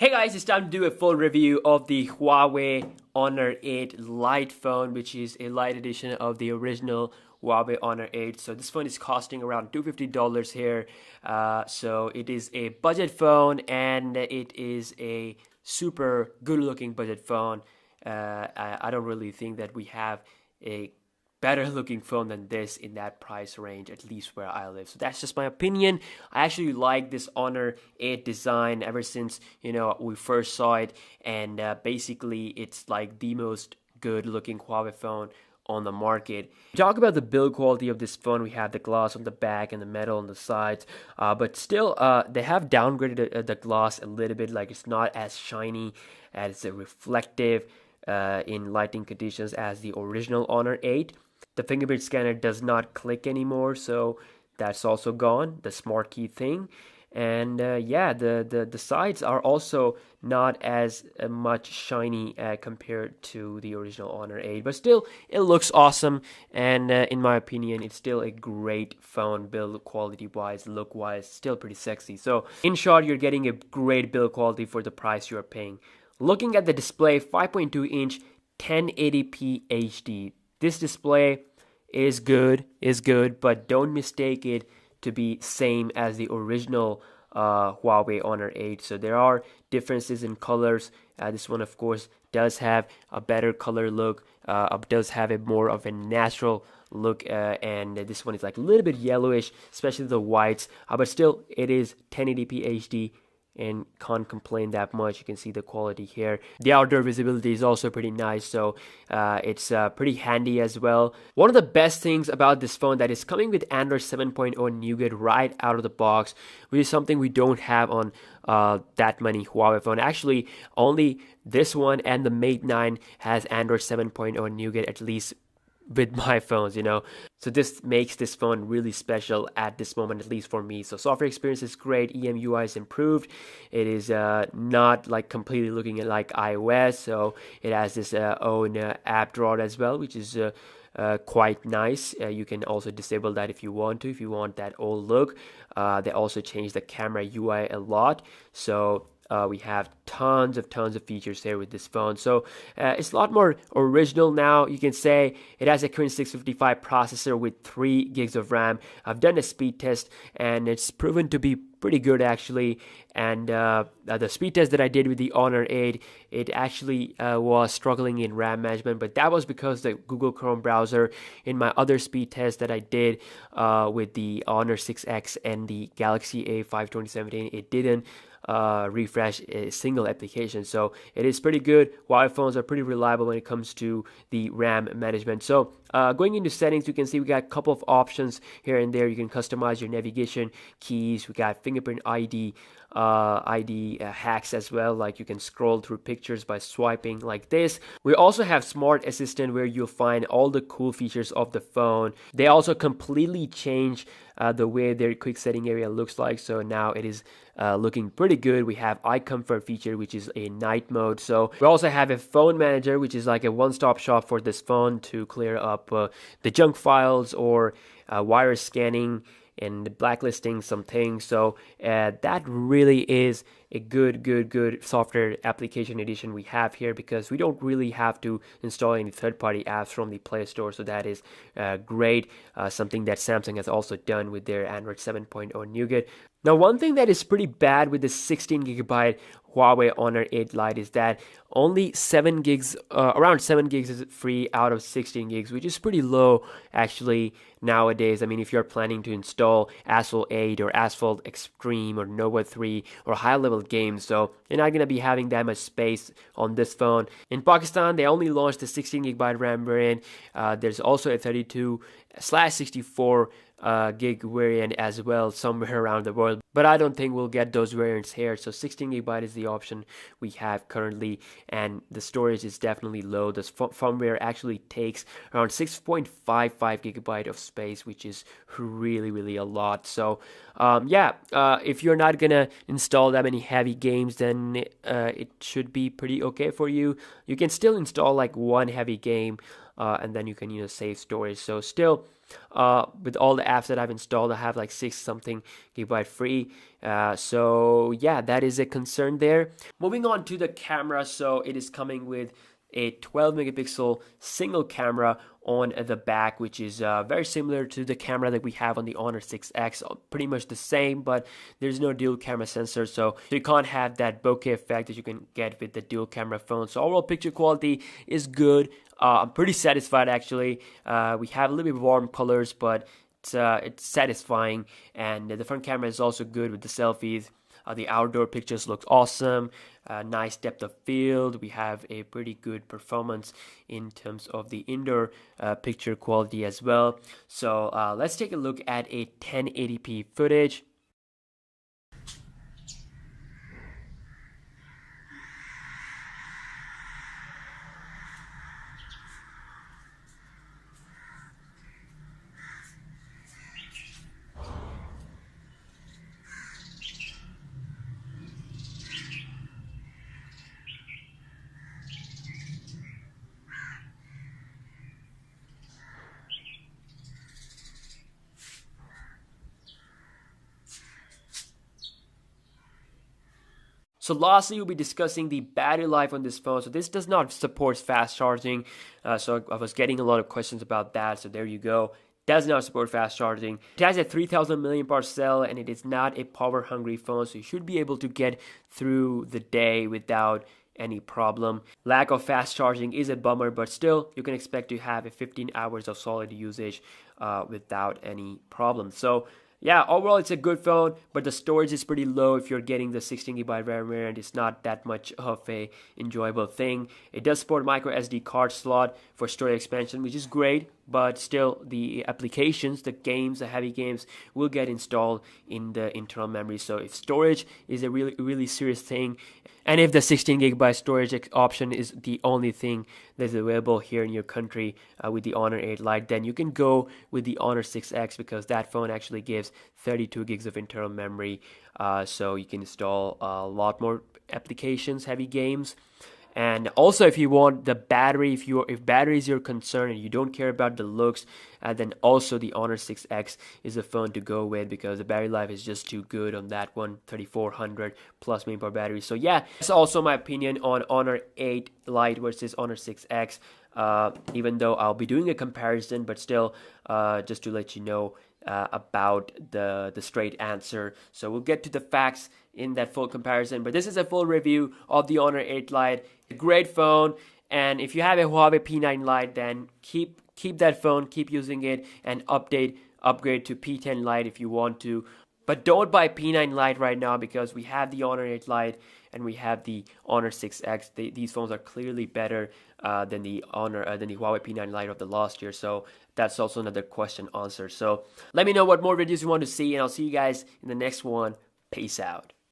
Hey guys, it's time to do a full review of the Huawei Honor 8 Lite phone, which is a light edition of the original Huawei Honor 8. So this phone is costing around $250 here. So it is a budget phone and it is a super good looking budget phone. I don't really think that we have a better looking phone than this in that price range, at least where I live. So that's just my opinion. I actually like this Honor 8 design ever since we first saw it, and basically it's like the most good looking Huawei phone on the market. Talk about the build quality of this phone. We have the glass on the back and the metal on the sides, but still they have downgraded the glass a little bit. Like, it's not as shiny, as reflective in lighting conditions as the original Honor 8. The fingerprint scanner does not click anymore, so that's also gone, the smart key thing. And yeah, the sides are also not as much shiny compared to the original Honor 8, but still it looks awesome, and in my opinion it's still a great phone, build quality wise, look wise, still pretty sexy. So in short, you're getting a great build quality for the price you're paying. Looking at the display, 5.2 inch 1080p HD. This display is good, but don't mistake it to be same as the original Huawei Honor 8. So there are differences in colors. This one, of course, does have a better color look, does have a more of a natural look, and this one is like a little bit yellowish, especially the whites, but still it is 1080p HD and can't complain that much. You can see the quality here. The outdoor visibility is also pretty nice, so it's pretty handy as well. One of the best things about this phone that is coming with Android 7.0 Nougat right out of the box, which is something we don't have on that many Huawei phone. Actually, only this one and the Mate 9 has Android 7.0 Nougat, at least with my phones. So this makes this phone really special at this moment, at least for me. So software experience is great, EMUI is improved. It is not like completely looking at like iOS, so it has this own app drawer as well, which is quite nice. You can also disable that if you want to, if you want that old look. They also changed the camera UI a lot, so we have tons of features there with this phone. So it's a lot more original now. You can say it has a current 655 processor with 3 gigs of RAM. I've done a speed test and it's proven to be pretty good actually. And the speed test that I did with the Honor 8, it actually was struggling in RAM management, but that was because the Google Chrome browser in my other speed test that I did with the Honor 6X and the Galaxy A5 2017, it didn't refresh a single application. So it is pretty good. Huawei phones are pretty reliable when it comes to the RAM management. So going into settings, you can see we got a couple of options here and there. You can customize your navigation keys. We got fingerprint ID hacks as well, like you can scroll through pictures by swiping like this. We also have Smart Assistant, where you'll find all the cool features of the phone. They also completely change the way their quick setting area looks like, so now it is looking pretty good. We have eye comfort feature, which is a night mode. So we also have a phone manager, which is like a one-stop shop for this phone to clear up the junk files or virus scanning and blacklisting some things. So that really is a good software application edition we have here, because we don't really have to install any third-party apps from the Play Store. So that is great, something that Samsung has also done with their Android 7.0 Nougat. Now, one thing that is pretty bad with the 16GB Huawei Honor 8 Lite is that only 7 gigs, around 7 gigs is free out of 16 gigs, which is pretty low actually nowadays. I mean, if you're planning to install Asphalt 8 or Asphalt Extreme or Nova 3 or high-level games, so you're not going to be having that much space on this phone. In Pakistan, they only launched the 16GB RAM variant. There's also a 32/64 gig variant as well somewhere around the world, but I don't think we'll get those variants here. So 16GB is the option we have currently, and the storage is definitely low. The firmware actually takes around 6.55 GB of space, which is really a lot. So if you're not gonna install that many heavy games, then it should be pretty okay for you. You can still install like one heavy game and then you can save storage. So still, with all the apps that I've installed, I have like 6 something gigabyte free. So yeah, that is a concern there. Moving on to the camera, so it is coming with a 12 megapixel single camera on the back, which is very similar to the camera that we have on the Honor 6X, pretty much the same, but there's no dual camera sensor, so you can't have that bokeh effect that you can get with the dual camera phone. So overall picture quality is good. I'm pretty satisfied actually. We have a little bit warm colors, but it's satisfying, and the front camera is also good with the selfies. The outdoor pictures look awesome. Nice depth of field. We have a pretty good performance in terms of the indoor picture quality as well. So let's take a look at a 1080p footage. So lastly, we'll be discussing the battery life on this phone. So this does not support fast charging. So I was getting a lot of questions about that. So there you go. Does not support fast charging. It has a 3000 mAh cell, and it is not a power hungry phone. So you should be able to get through the day without any problem. Lack of fast charging is a bummer, but still you can expect to have a 15 hours of solid usage without any problem. So yeah, overall it's a good phone, but the storage is pretty low if you're getting the 16 gigabyte RAM variant. It's not that much of a enjoyable thing. It does support micro SD card slot for storage expansion, which is great, but still the applications, the games, the heavy games will get installed in the internal memory. So if storage is a really serious thing, and if the 16 gigabyte storage option is the only thing that's available here in your country with the Honor 8 Lite, then you can go with the Honor 6X, because that phone actually gives 32 gigs of internal memory. So you can install a lot more applications, heavy games. And also, if you want the battery, if battery is your concern and you don't care about the looks, then also the Honor 6X is a phone to go with, because the battery life is just too good on that one, 3400 plus mAh battery. So yeah, that's also my opinion on Honor 8 Lite versus Honor 6X. Even though I'll be doing a comparison, but still, just to let you know about the straight answer. So we'll get to the facts in that full comparison, but this is a full review of the Honor 8 Lite. A great phone, and if you have a Huawei P9 Lite, then keep that phone, keep using it, and upgrade to P10 Lite if you want to. But don't buy P9 Lite right now, because we have the Honor 8 Lite and we have the Honor 6X. These phones are clearly better than the Huawei P9 Lite of the last year. So that's also another question answered. So let me know what more videos you want to see, and I'll see you guys in the next one. Peace out.